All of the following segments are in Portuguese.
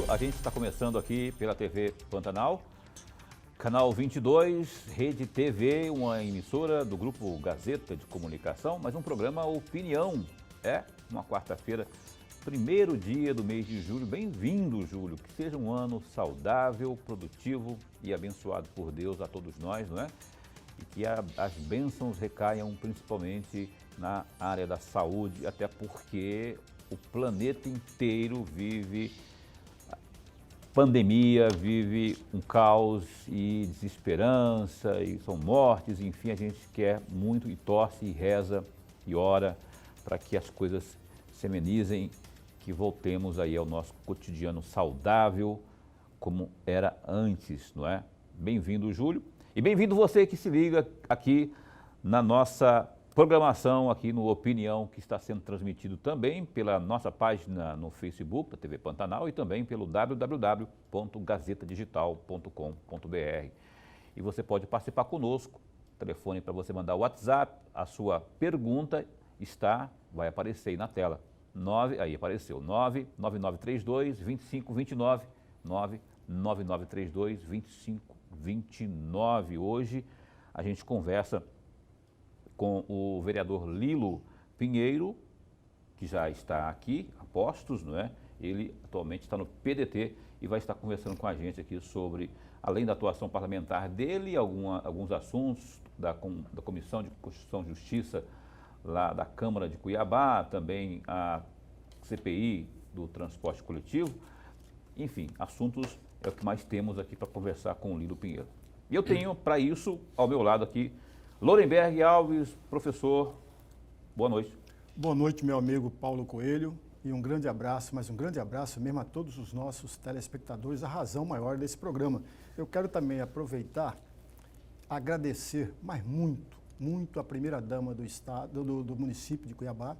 A gente está começando aqui pela TV Pantanal, canal 22, Rede TV, uma emissora do Grupo Gazeta de Comunicação, mas um programa Opinião. É uma quarta-feira, primeiro dia do mês de julho. Bem-vindo, Júlio. Que seja um ano saudável, produtivo e abençoado por Deus a todos nós, não é? E que as bênçãos recaiam principalmente na área da saúde, até porque o planeta inteiro vive pandemia, vive um caos e desesperança, e são mortes, enfim, a gente quer muito e torce e reza e ora para que as coisas se amenizem, que voltemos aí ao nosso cotidiano saudável, como era antes, não é? Bem-vindo, Júlio, e bem-vindo você que se liga aqui na nossa programação aqui no Opinião, que está sendo transmitido também pela nossa página no Facebook, da TV Pantanal, e também pelo www.gazetadigital.com.br. E você pode participar conosco, telefone para você mandar o WhatsApp, a sua pergunta vai aparecer aí na tela. Aí apareceu, 99932-2529, 99932-2529. Hoje a gente conversa com o vereador Lilo Pinheiro, que já está aqui, a postos, não é? Ele atualmente está no PDT e vai estar conversando com a gente aqui sobre, além da atuação parlamentar dele, alguns assuntos da Comissão de Constituição e Justiça lá da Câmara de Cuiabá, também a CPI do transporte coletivo. Enfim, assuntos é o que mais temos aqui para conversar com o Lilo Pinheiro. E eu tenho, para isso, ao meu lado aqui, Lorenberg Alves, professor, boa noite. Boa noite, meu amigo Paulo Coelho, e um grande abraço, mas um grande abraço mesmo a todos os nossos telespectadores, a razão maior desse programa. Eu quero também aproveitar, agradecer, mas muito a primeira-dama do estado, do município de Cuiabá,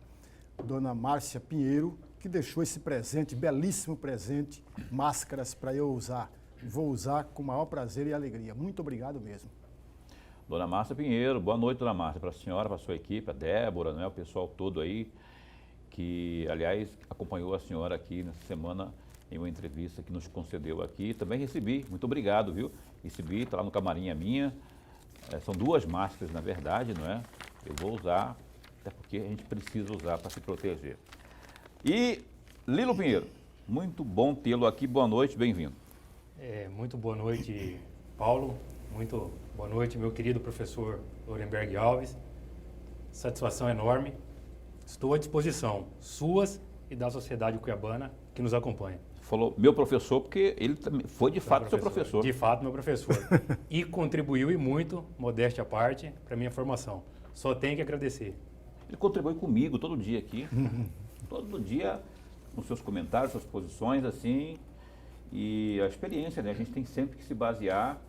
dona Márcia Pinheiro, que deixou esse presente, belíssimo presente, máscaras para eu usar. Vou usar com o maior prazer e alegria. Muito obrigado mesmo. Dona Márcia Pinheiro, boa noite, dona Márcia, para a senhora, para a sua equipe, a Débora, né, o pessoal todo aí, que, aliás, acompanhou a senhora aqui nessa semana em uma entrevista que nos concedeu aqui. Também recebi, muito obrigado, viu? Recebi, está lá no camarim a minha, são duas máscaras, na verdade, não é? Eu vou usar, até porque a gente precisa usar para se proteger. E Lilo Pinheiro, muito bom tê-lo aqui, boa noite, bem-vindo. Muito boa noite, Paulo. Muito boa noite, meu querido professor Lorenberg Alves. Satisfação enorme. Estou à disposição, suas e da sociedade cuiabana que nos acompanha. Falou meu professor, porque ele também foi de fato seu professor. De fato, meu professor. E contribuiu e muito, modéstia à parte, para a minha formação. Só tenho que agradecer. Ele contribui comigo todo dia aqui. Todo dia, com seus comentários, suas posições, assim. E a experiência, né? A gente tem sempre que se basear,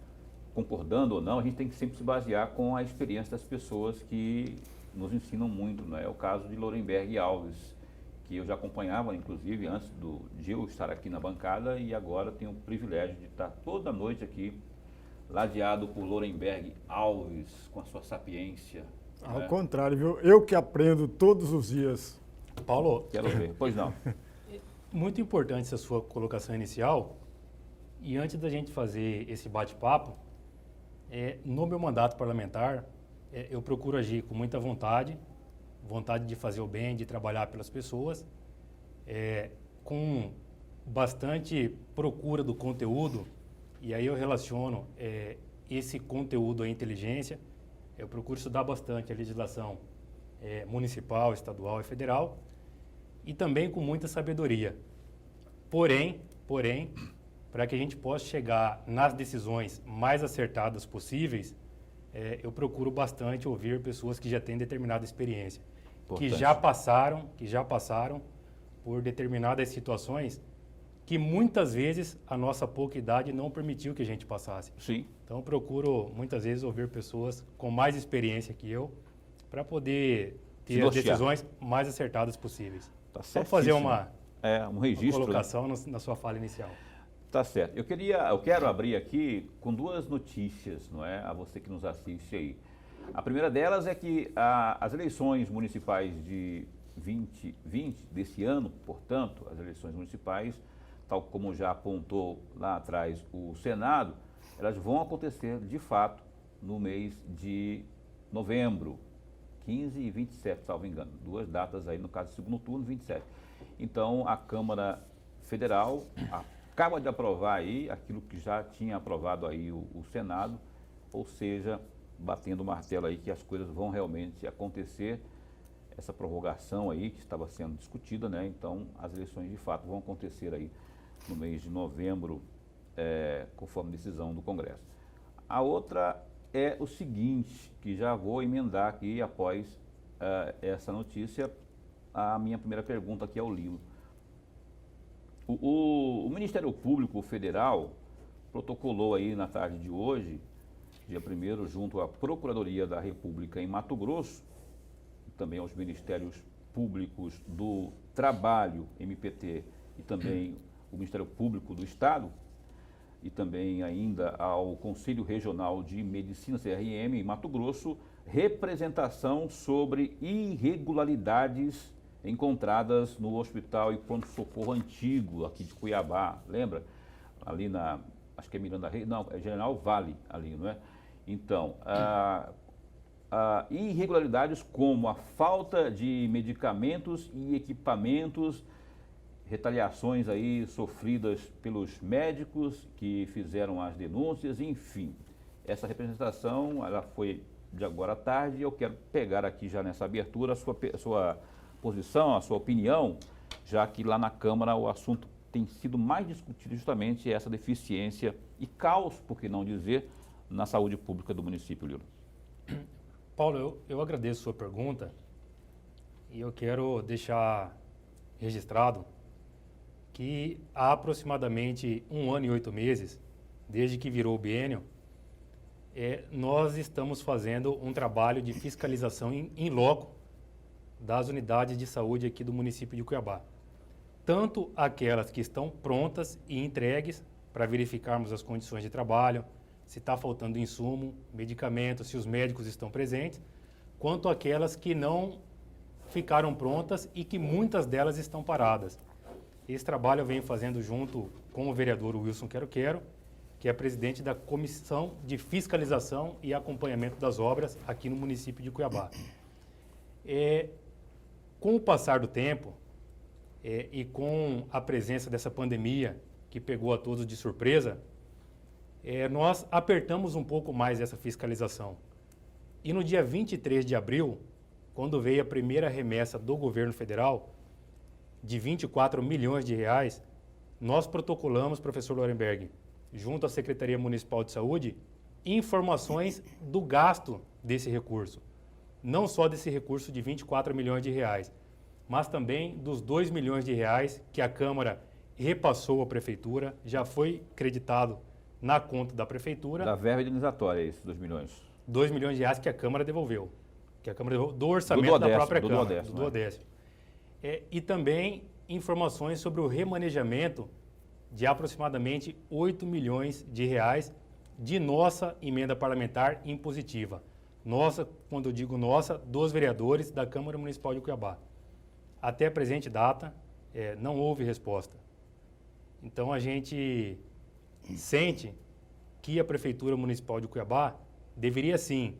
concordando ou não, a gente tem que sempre se basear com a experiência das pessoas que nos ensinam muito, né? É o caso de Lorenberg Alves, que eu já acompanhava, inclusive, antes de eu estar aqui na bancada, e agora tenho o privilégio de estar toda noite aqui, ladeado por Lorenberg Alves, com a sua sapiência. Ao contrário, viu? Eu que aprendo todos os dias. Paulo, Quero ver. Pois não. Muito importante essa sua colocação inicial. E antes da gente fazer esse bate-papo, no meu mandato parlamentar, eu procuro agir com muita vontade de fazer o bem, de trabalhar pelas pessoas, com bastante procura do conteúdo, e aí eu relaciono esse conteúdo à inteligência. Eu procuro estudar bastante a legislação municipal, estadual e federal, e também com muita sabedoria. Porém, para que a gente possa chegar nas decisões mais acertadas possíveis, eu procuro bastante ouvir pessoas que já têm determinada experiência, que já passaram por determinadas situações que muitas vezes a nossa pouca idade não permitiu que a gente passasse. Sim. Então, eu procuro muitas vezes ouvir pessoas com mais experiência que eu para poder ter as decisões mais acertadas possíveis. Tá Só fazer um registro, uma colocação, né, na sua fala inicial. Tá certo. Eu quero abrir aqui com duas notícias, não é, a você que nos assiste aí. A primeira delas é que as eleições municipais de 2020, desse ano, portanto, as eleições municipais, tal como já apontou lá atrás o Senado, elas vão acontecer de fato no mês de novembro, 15 e 27, salvo engano. 2 datas aí, no caso do segundo turno, 27. Então, a Câmara Federal acaba de aprovar aí aquilo que já tinha aprovado aí o Senado, ou seja, batendo o martelo aí que as coisas vão realmente acontecer, essa prorrogação aí que estava sendo discutida, né? Então, as eleições de fato vão acontecer aí no mês de novembro, conforme decisão do Congresso. A outra é o seguinte, que já vou emendar aqui após essa notícia, a minha primeira pergunta aqui ao Lilo. O Ministério Público Federal protocolou aí na tarde de hoje, dia 1º, junto à Procuradoria da República em Mato Grosso, e também aos Ministérios Públicos do Trabalho, MPT, e também o Ministério Público do Estado, e também ainda ao Conselho Regional de Medicina, CRM, em Mato Grosso, representação sobre irregularidades encontradas no Hospital e Pronto-Socorro Antigo, aqui de Cuiabá, lembra? Ali na, acho que é Miranda Reis, não, é General Vale ali, não é? Então, irregularidades como a falta de medicamentos e equipamentos, retaliações aí sofridas pelos médicos que fizeram as denúncias, enfim. Essa representação, ela foi de agora à tarde, e eu quero pegar aqui já nessa abertura a sua posição, a sua opinião, já que lá na Câmara o assunto tem sido mais discutido justamente essa deficiência e caos, por que não dizer, na saúde pública do município, Lilo. Paulo, eu agradeço a sua pergunta e eu quero deixar registrado que há aproximadamente 1 ano e 8 meses, desde que virou o biênio, nós estamos fazendo um trabalho de fiscalização in loco das unidades de saúde aqui do município de Cuiabá. Tanto aquelas que estão prontas e entregues para verificarmos as condições de trabalho, se está faltando insumo, medicamento, se os médicos estão presentes, quanto aquelas que não ficaram prontas e que muitas delas estão paradas. Esse trabalho eu venho fazendo junto com o vereador Wilson Quero-Quero, que é presidente da Comissão de Fiscalização e Acompanhamento das Obras aqui no município de Cuiabá. Com o passar do tempo e com a presença dessa pandemia que pegou a todos de surpresa, nós apertamos um pouco mais essa fiscalização. E no dia 23 de abril, quando veio a primeira remessa do governo federal, de 24 milhões de reais, nós protocolamos, professor Lorenberg, junto à Secretaria Municipal de Saúde, informações do gasto desse recurso. Não só desse recurso de 24 milhões de reais, mas também dos 2 milhões de reais que a Câmara repassou à Prefeitura, já foi creditado na conta da Prefeitura. Da verba indenizatória, esses 2 milhões. 2 milhões de reais que a Câmara devolveu. Que a Câmara devolveu do orçamento da própria Câmara. Do Duodécimo. E também informações sobre o remanejamento de aproximadamente 8 milhões de reais de nossa emenda parlamentar impositiva. Nossa, quando eu digo nossa, dos vereadores da Câmara Municipal de Cuiabá. Até a presente data, não houve resposta. Então, a gente sente que a Prefeitura Municipal de Cuiabá deveria, sim,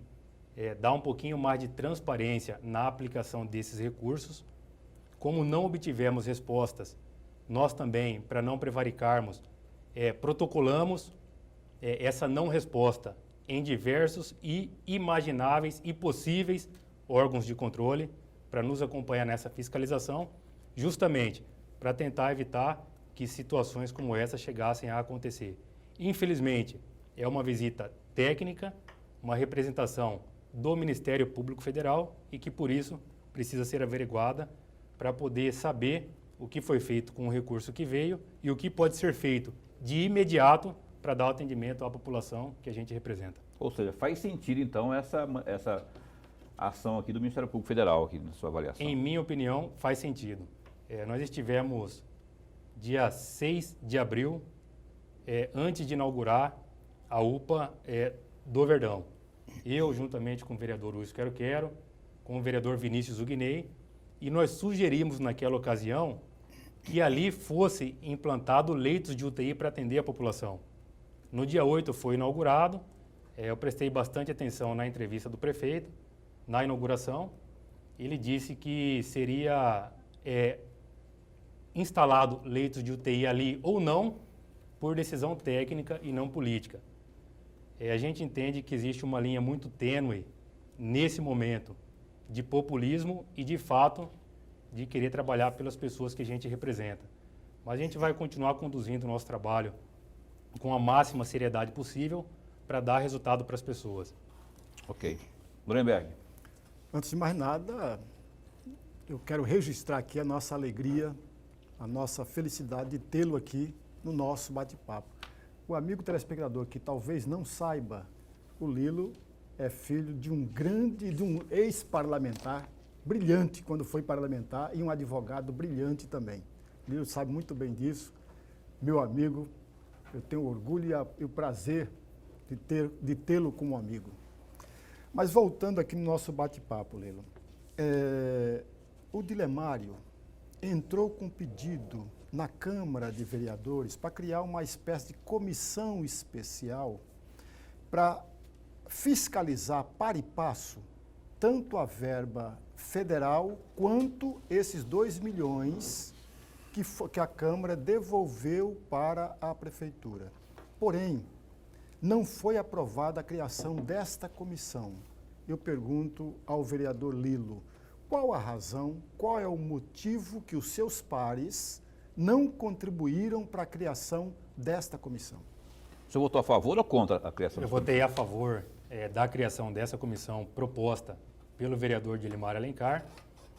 dar um pouquinho mais de transparência na aplicação desses recursos. Como não obtivemos respostas, nós também, para não prevaricarmos, protocolamos essa não resposta em diversos e imagináveis e possíveis órgãos de controle para nos acompanhar nessa fiscalização, justamente para tentar evitar que situações como essa chegassem a acontecer. Infelizmente, é uma visita técnica, uma representação do Ministério Público Federal e que, por isso, precisa ser averiguada para poder saber o que foi feito com o recurso que veio e o que pode ser feito de imediato para dar atendimento à população que a gente representa. Ou seja, faz sentido, então, essa ação aqui do Ministério Público Federal, aqui na sua avaliação? Em minha opinião, faz sentido. Nós estivemos dia 6 de abril, antes de inaugurar a UPA do Verdão. Eu, juntamente com o vereador Wilson Quero-Quero, com o vereador Vinícius Uguinei, e nós sugerimos naquela ocasião que ali fosse implantado leitos de UTI para atender a população. No dia 8 foi inaugurado, eu prestei bastante atenção na entrevista do prefeito, na inauguração. Ele disse que seria instalado leitos de UTI ali ou não, por decisão técnica e não política. A gente entende que existe uma linha muito tênue nesse momento de populismo e, de fato, de querer trabalhar pelas pessoas que a gente representa. Mas a gente vai continuar conduzindo o nosso trabalho com a máxima seriedade possível para dar resultado para as pessoas. Ok. Nuremberg. Antes de mais nada, eu quero registrar aqui a nossa alegria, a nossa felicidade de tê-lo aqui no nosso bate-papo. O amigo telespectador que talvez não saiba, o Lilo é filho de um ex-parlamentar, brilhante quando foi parlamentar, e um advogado brilhante também. O Lilo sabe muito bem disso. Meu amigo, eu tenho orgulho e o prazer de tê-lo como amigo. Mas voltando aqui no nosso bate-papo, Lilo, o Dilemário entrou com pedido na Câmara de Vereadores para criar uma espécie de comissão especial para fiscalizar para e passo tanto a verba federal quanto esses 2 milhões que a Câmara devolveu para a Prefeitura. Porém, não foi aprovada a criação desta comissão. Eu pergunto ao vereador Lilo, qual a razão, qual é o motivo que os seus pares não contribuíram para a criação desta comissão? O senhor votou a favor ou contra a criação? Eu votei a favor da criação dessa comissão proposta pelo vereador Dilimário Alencar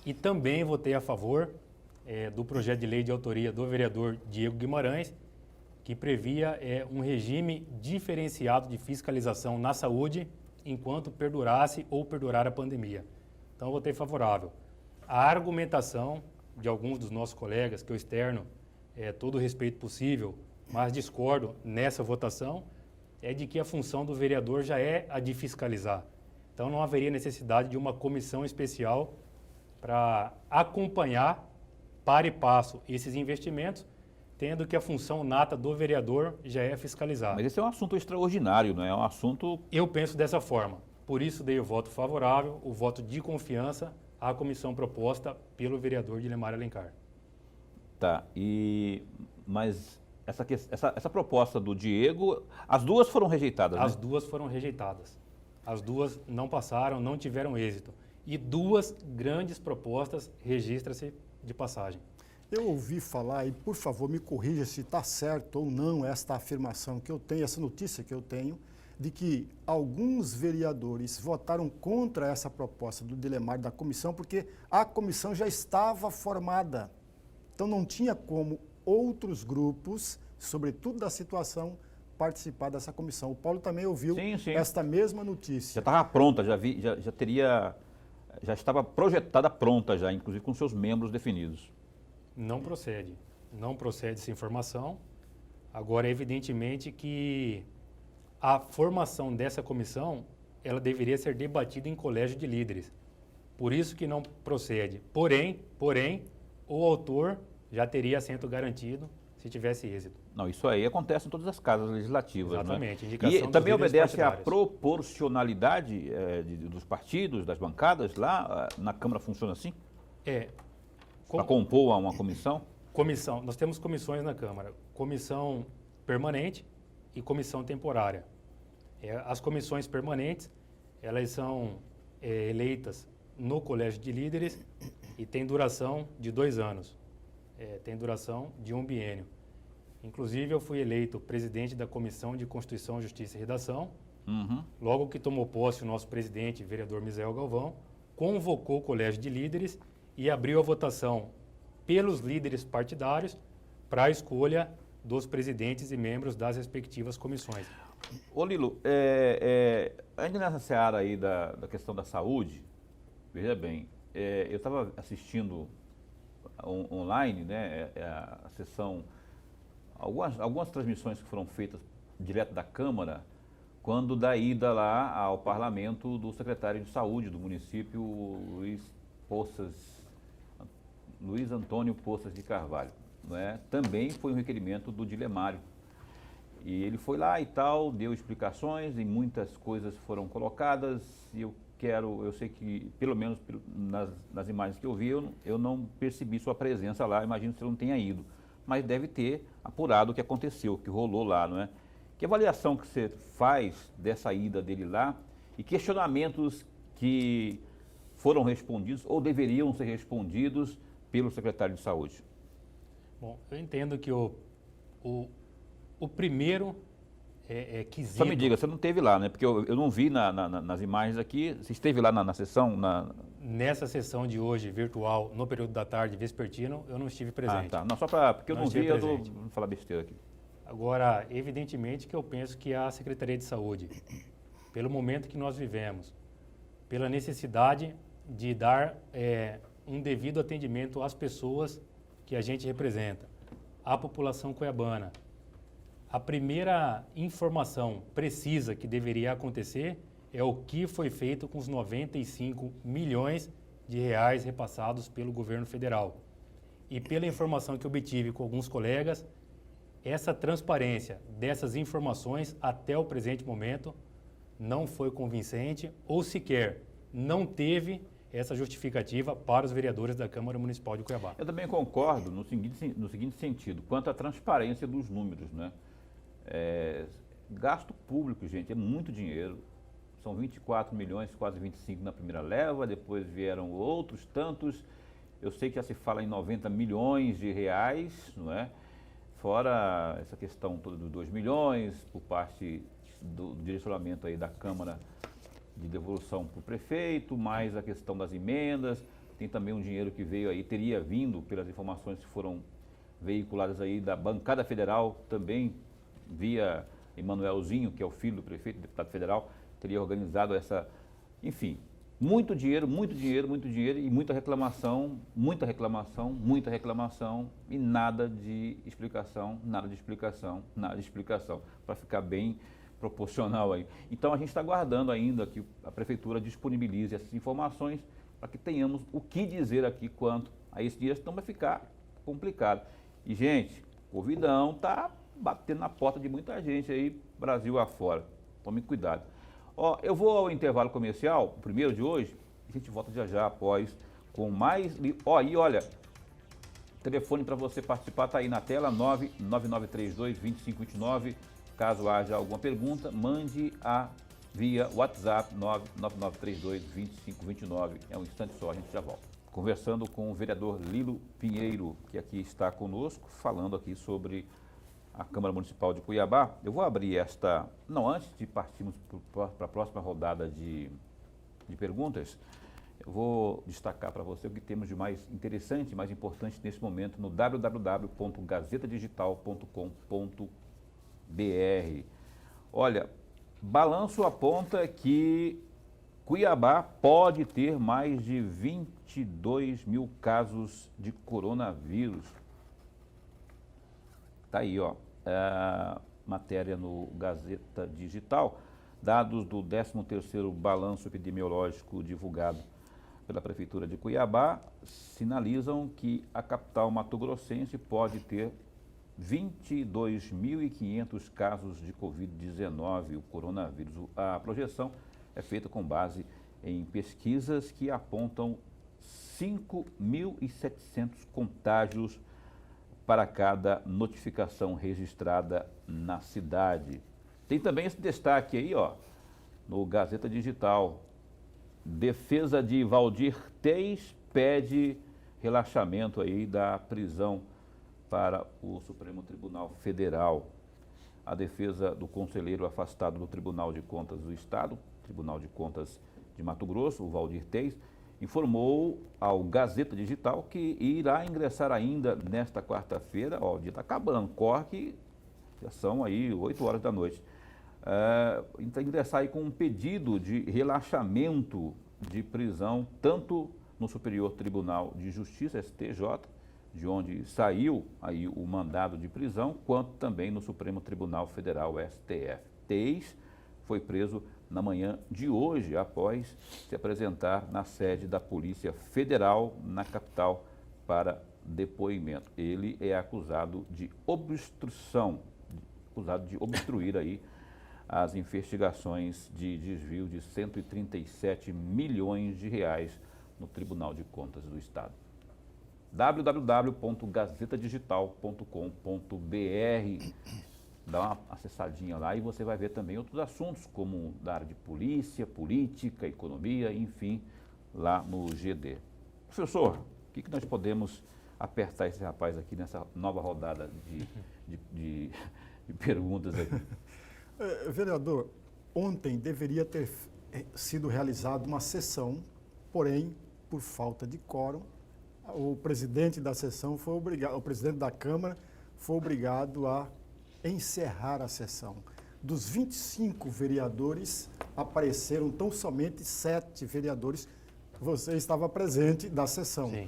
e também votei a favor do projeto de lei de autoria do vereador Diego Guimarães, que previa um regime diferenciado de fiscalização na saúde enquanto perdurasse ou perdurar a pandemia. Então, eu votei favorável. A argumentação de alguns dos nossos colegas, que eu externo todo o respeito possível, mas discordo nessa votação, é de que a função do vereador já é a de fiscalizar. Então, não haveria necessidade de uma comissão especial para acompanhar, para e passo, esses investimentos, tendo que a função nata do vereador já é fiscalizar. Mas esse é um assunto extraordinário, não é? É um assunto... Eu penso dessa forma. Por isso, dei o voto favorável, o voto de confiança à comissão proposta pelo vereador Dilimário Alencar. Tá, mas essa proposta do Diego, as duas foram rejeitadas, As né? duas foram rejeitadas. As duas não passaram, não tiveram êxito. E 2 grandes propostas, registra-se de passagem. Eu ouvi falar, e por favor me corrija se está certo ou não esta afirmação que eu tenho, essa notícia que eu tenho, de que alguns vereadores votaram contra essa proposta do Dilemário da comissão, porque a comissão já estava formada. Então não tinha como outros grupos, sobretudo da situação, participar dessa comissão. O Paulo também ouviu esta mesma notícia. Já estava pronta, já estava projetada pronta já, inclusive com seus membros definidos. Não procede essa informação. Agora, evidentemente que a formação dessa comissão, ela deveria ser debatida em colégio de líderes. Por isso que não procede. Porém, o autor já teria assento garantido se tivesse êxito. Não, isso aí acontece em todas as casas legislativas, Exatamente. Né? Indicação E dos também líderes obedece à partidários. proporcionalidade dos partidos, das bancadas lá, na Câmara funciona assim? Para compor uma comissão? Comissão, nós temos comissões na Câmara, comissão permanente e comissão temporária. As comissões permanentes, elas são eleitas no colégio de líderes e tem duração de 2 anos, tem duração de 1 biênio. Inclusive, eu fui eleito presidente da Comissão de Constituição, Justiça e Redação. Logo que tomou posse o nosso presidente, vereador Misael Galvão, convocou o colégio de líderes e abriu a votação pelos líderes partidários para a escolha dos presidentes e membros das respectivas comissões. Ô Lilo, ainda nessa seara aí da questão da saúde, veja bem, eu estava assistindo online, né, a sessão, algumas transmissões que foram feitas direto da Câmara, quando da ida lá ao parlamento do secretário de saúde do município, Luiz Antônio Poças de Carvalho. não é, também foi um requerimento do Dilemário. E ele foi lá e tal, deu explicações e muitas coisas foram colocadas e eu sei que, pelo menos nas imagens que eu vi, eu não percebi sua presença lá, imagino que você não tenha ido, mas deve ter apurado o que aconteceu, o que rolou lá, não é? Que avaliação que você faz dessa ida dele lá e questionamentos que foram respondidos ou deveriam ser respondidos pelo secretário de Saúde? Bom, eu entendo que o primeiro quesito... Só me diga, você não esteve lá, né? Porque eu não vi nas imagens aqui, você esteve lá na sessão? Nessa sessão de hoje, virtual, no período da tarde, vespertino, eu não estive presente. Ah, tá. Não, porque eu não vi, eu vou falar besteira aqui. Agora, evidentemente que eu penso que a Secretaria de Saúde, pelo momento que nós vivemos, pela necessidade de dar um devido atendimento às pessoas que a gente representa, à população cuiabana, a primeira informação precisa que deveria acontecer é o que foi feito com os 95 milhões de reais repassados pelo governo federal. E pela informação que eu obtive com alguns colegas, essa transparência dessas informações até o presente momento não foi convincente ou sequer não teve essa justificativa para os vereadores da Câmara Municipal de Cuiabá. Eu também concordo no seguinte sentido, quanto à transparência dos números, né? Gasto público, gente, é muito dinheiro. São 24 milhões, quase 25 na primeira leva, depois vieram outros tantos. Eu sei que já se fala em 90 milhões de reais, não é? Fora essa questão toda dos 2 milhões, por parte do direcionamento aí da Câmara de devolução para o prefeito, mais a questão das emendas. Tem também um dinheiro que veio aí, teria vindo, pelas informações que foram veiculadas aí da bancada federal, também via Emanuelzinho, que é o filho do prefeito, deputado federal, teria organizado essa, enfim, muito dinheiro e muita reclamação e nada de explicação, para ficar bem proporcional aí. Então a gente está aguardando ainda que a prefeitura disponibilize essas informações para que tenhamos o que dizer aqui quanto a esse dia, senão vai ficar complicado. E gente, o Covidão está batendo na porta de muita gente aí, Brasil afora. Tome cuidado. Ó, eu vou ao intervalo comercial, o primeiro de hoje, e a gente volta já após com mais... Ó, e olha, o telefone para você participar está aí na tela, 99932-2529. Caso haja alguma pergunta, mande via WhatsApp 99932-2529. É um instante só, a gente já volta. Conversando com o vereador Lilo Pinheiro, que aqui está conosco, falando aqui sobre a Câmara Municipal de Cuiabá. Eu vou abrir antes de partirmos para a próxima rodada de perguntas, eu vou destacar para você o que temos de mais interessante, mais importante nesse momento no www.gazetadigital.com.br. Olha, balanço aponta que Cuiabá pode ter mais de 22 mil casos de coronavírus. Está aí, ó, matéria no Gazeta Digital, dados do 13º Balanço Epidemiológico divulgado pela Prefeitura de Cuiabá, sinalizam que a capital mato-grossense pode ter 22.500 casos de Covid-19, o coronavírus. A projeção é feita com base em pesquisas que apontam 5.700 contágios para cada notificação registrada na cidade. Tem também esse destaque aí, ó, no Gazeta Digital. Defesa de Valdir Teis pede relaxamento aí da prisão para o Supremo Tribunal Federal. A defesa do conselheiro afastado do Tribunal de Contas do Estado, Tribunal de Contas de Mato Grosso, o Valdir Teis, informou ao Gazeta Digital que irá ingressar ainda nesta quarta-feira, ó, o dia está acabando, corre que já são aí 8 horas da noite, ingressar aí com um pedido de relaxamento de prisão, tanto no Superior Tribunal de Justiça, STJ, de onde saiu aí o mandado de prisão, quanto também no Supremo Tribunal Federal, STF. Teis foi preso na manhã de hoje, após se apresentar na sede da Polícia Federal, na capital, para depoimento. Ele é acusado de obstrução, acusado de obstruir aí as investigações de desvio de 137 milhões de reais no Tribunal de Contas do Estado. www.gazetadigital.com.br. Dá uma acessadinha lá e você vai ver também outros assuntos, como da área de polícia, política, economia, enfim, lá no GD. Professor, o que nós podemos apertar esse rapaz aqui nessa nova rodada de perguntas aqui? Vereador, ontem deveria ter sido realizada uma sessão, porém, por falta de quórum, o presidente da sessão foi obrigado, o presidente da Câmara foi obrigado a encerrar a sessão. Dos 25 vereadores, apareceram tão somente 7 vereadores. Você estava presente da sessão. Sim.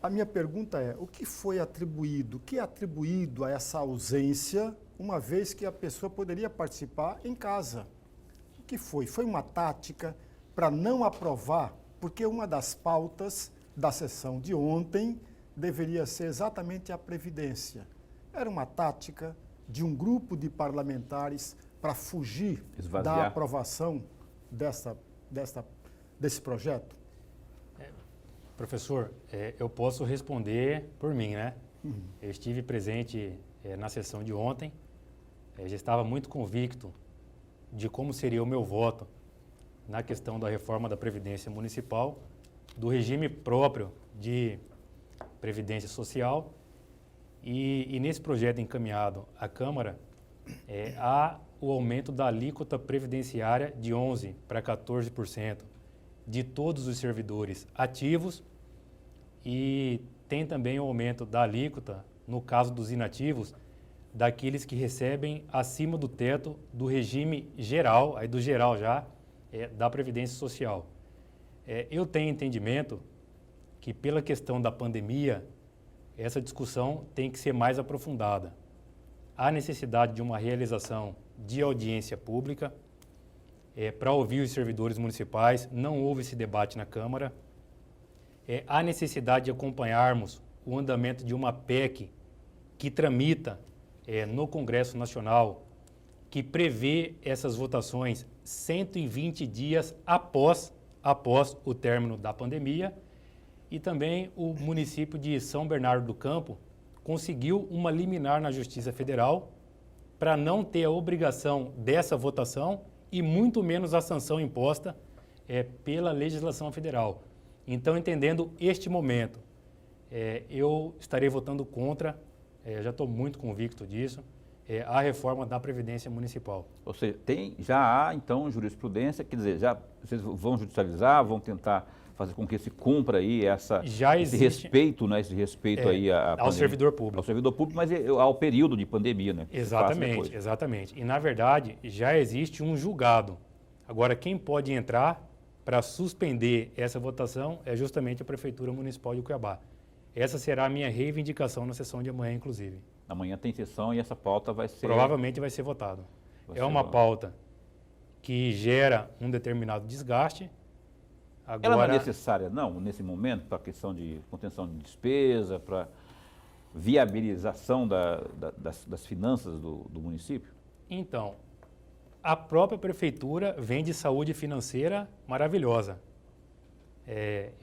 A minha pergunta é, o que foi atribuído, o que é atribuído a essa ausência, uma vez que a pessoa poderia participar em casa? O que foi? Foi uma tática para não aprovar, porque uma das pautas da sessão de ontem deveria ser exatamente a Previdência. Era uma tática de um grupo de parlamentares para fugir da aprovação desse projeto? Professor, eu posso responder por mim, né? Eu estive presente na sessão de ontem, já estava muito convicto de como seria o meu voto na questão da reforma da Previdência Municipal, do regime próprio de Previdência Social, e nesse projeto encaminhado à Câmara, há o aumento da alíquota previdenciária de 11% para 14% de todos os servidores ativos, e tem também o aumento da alíquota, no caso dos inativos, daqueles que recebem acima do teto do regime geral, aí do geral já, da Previdência Social. Eu tenho entendimento que pela questão da pandemia, essa discussão tem que ser mais aprofundada. Há necessidade de uma realização de audiência pública para ouvir os servidores municipais, não houve esse debate na Câmara. Há necessidade de acompanharmos o andamento de uma PEC que tramita no Congresso Nacional, que prevê essas votações 120 dias após o término da pandemia, e também o município de São Bernardo do Campo conseguiu uma liminar na Justiça Federal para não ter a obrigação dessa votação e muito menos a sanção imposta pela legislação federal. Então, entendendo este momento, eu estarei votando contra, já estou muito convicto disso, a reforma da Previdência Municipal. Ou seja, já há, então, jurisprudência, quer dizer, vocês vão judicializar, vão tentar fazer com que se cumpra aí esse respeito, né, aí ao servidor público. Ao servidor público, mas ao período de pandemia, né? Exatamente, exatamente. E, na verdade, já existe um julgado. Agora, quem pode entrar para suspender essa votação é justamente a Prefeitura Municipal de Cuiabá. Essa será a minha reivindicação na sessão de amanhã, inclusive. Amanhã tem sessão e essa pauta vai ser... Provavelmente vai ser votada. É uma pauta que gera um determinado desgaste. Agora, ela não é necessária, não, nesse momento, para a questão de contenção de despesa, para viabilização das finanças do município? Então, a própria Prefeitura vem de saúde financeira maravilhosa.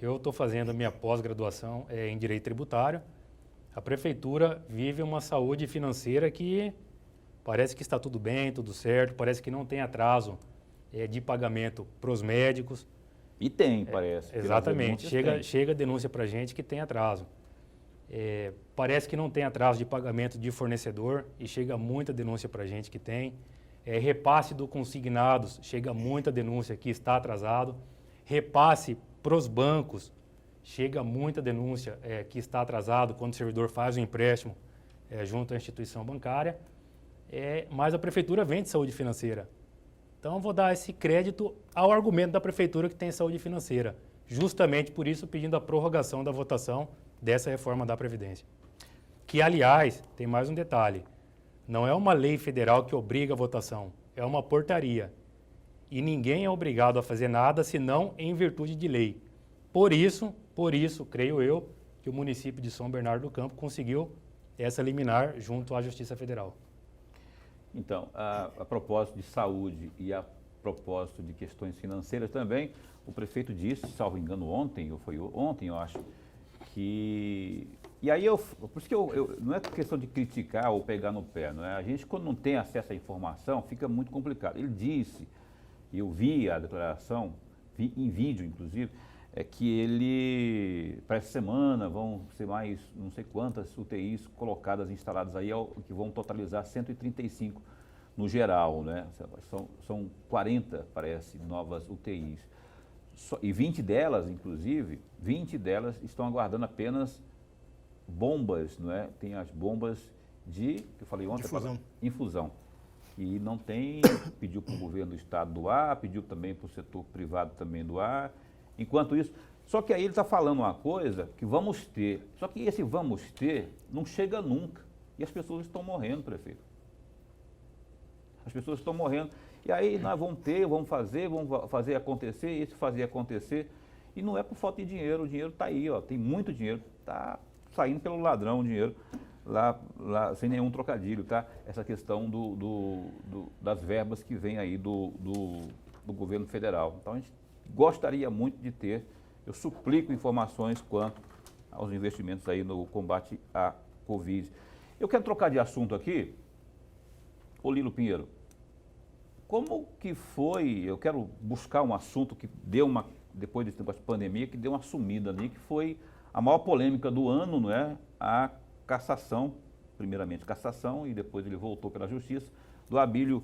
Eu estou fazendo a minha pós-graduação em Direito Tributário. A Prefeitura vive uma saúde financeira que parece que está tudo bem, tudo certo, parece que não tem atraso de pagamento para os médicos. E tem, parece. Exatamente. Chega denúncia para a gente que tem atraso. Parece que não tem atraso de pagamento de fornecedor e chega muita denúncia para a gente que tem. Repasse do consignados, chega muita denúncia que está atrasado. Repasse para os bancos, chega muita denúncia que está atrasado quando o servidor faz o empréstimo junto à instituição bancária. Mas a Prefeitura vende saúde financeira. Então, vou dar esse crédito ao argumento da Prefeitura que tem saúde financeira. Justamente por isso, pedindo a prorrogação da votação dessa reforma da Previdência. Que, aliás, tem mais um detalhe. Não é uma lei federal que obriga a votação, é uma portaria. E ninguém é obrigado a fazer nada senão em virtude de lei. Por isso, creio eu, que o município de São Bernardo do Campo conseguiu essa liminar junto à Justiça Federal. Então, a propósito de saúde e a propósito de questões financeiras também, o prefeito disse, salvo engano ontem, ou foi ontem, eu acho, que... E aí, por isso que não é questão de criticar ou pegar no pé, não é? A gente, quando não tem acesso à informação, fica muito complicado. Ele disse, e eu vi a declaração, vi em vídeo, inclusive, que ele, para essa semana, vão ser mais não sei quantas UTIs colocadas, instaladas aí, que vão totalizar 135 no geral, né? São 40, parece, novas UTIs. E 20 delas, inclusive, 20 delas estão aguardando apenas bombas, não é? Tem as bombas que eu falei ontem, infusão. E não tem, pediu para o governo do estado doar, pediu também para o setor privado também doar. Enquanto isso, só que aí ele está falando uma coisa que vamos ter, só que esse vamos ter não chega nunca. E as pessoas estão morrendo, prefeito. As pessoas estão morrendo. E aí nós vamos fazer acontecer, isso fazer acontecer. E não é por falta de dinheiro, o dinheiro está aí, ó, tem muito dinheiro, está saindo pelo ladrão o dinheiro, lá sem nenhum trocadilho, tá? Essa questão das verbas que vem aí do governo federal. Então a gente gostaria muito de ter, eu suplico informações quanto aos investimentos aí no combate à Covid. Eu quero trocar de assunto aqui, ô Lilo Pinheiro, como que foi, eu quero buscar um assunto que deu depois desse negócio de pandemia, que deu uma sumida ali, que foi a maior polêmica do ano, não é? A cassação, primeiramente cassação, e depois ele voltou pela justiça, do Abílio,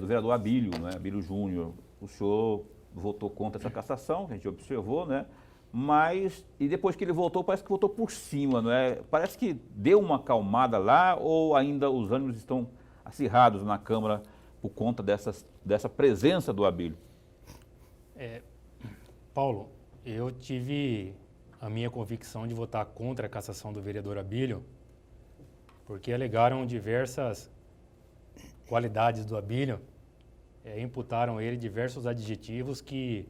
do vereador Abílio, não é? Abílio Júnior. O senhor votou contra essa cassação, que a gente observou, né? Mas, e depois que ele voltou, parece que voltou por cima, não é? Parece que deu uma acalmada lá, ou ainda os ânimos estão acirrados na Câmara por conta dessa presença do Abílio? Paulo, eu tive a minha convicção de votar contra a cassação do vereador Abílio, porque alegaram diversas qualidades do Abílio, imputaram a ele diversos adjetivos que,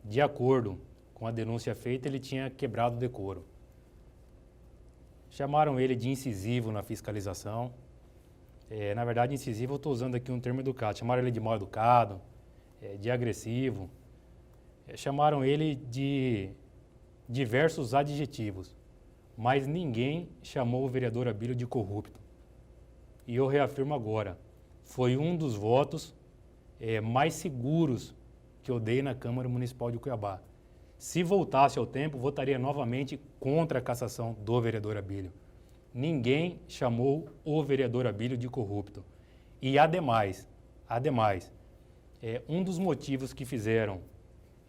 de acordo com a denúncia feita, ele tinha quebrado o decoro. Chamaram ele de incisivo na fiscalização. Na verdade, incisivo, eu estou usando aqui um termo educado. Chamaram ele de mal educado, de agressivo. Chamaram ele de diversos adjetivos, mas ninguém chamou o vereador Abílio de corrupto. E eu reafirmo agora, foi um dos votos mais seguros que eu dei na Câmara Municipal de Cuiabá. Se voltasse ao tempo, votaria novamente contra a cassação do vereador Abílio. Ninguém chamou o vereador Abílio de corrupto. E ademais, um dos motivos que fizeram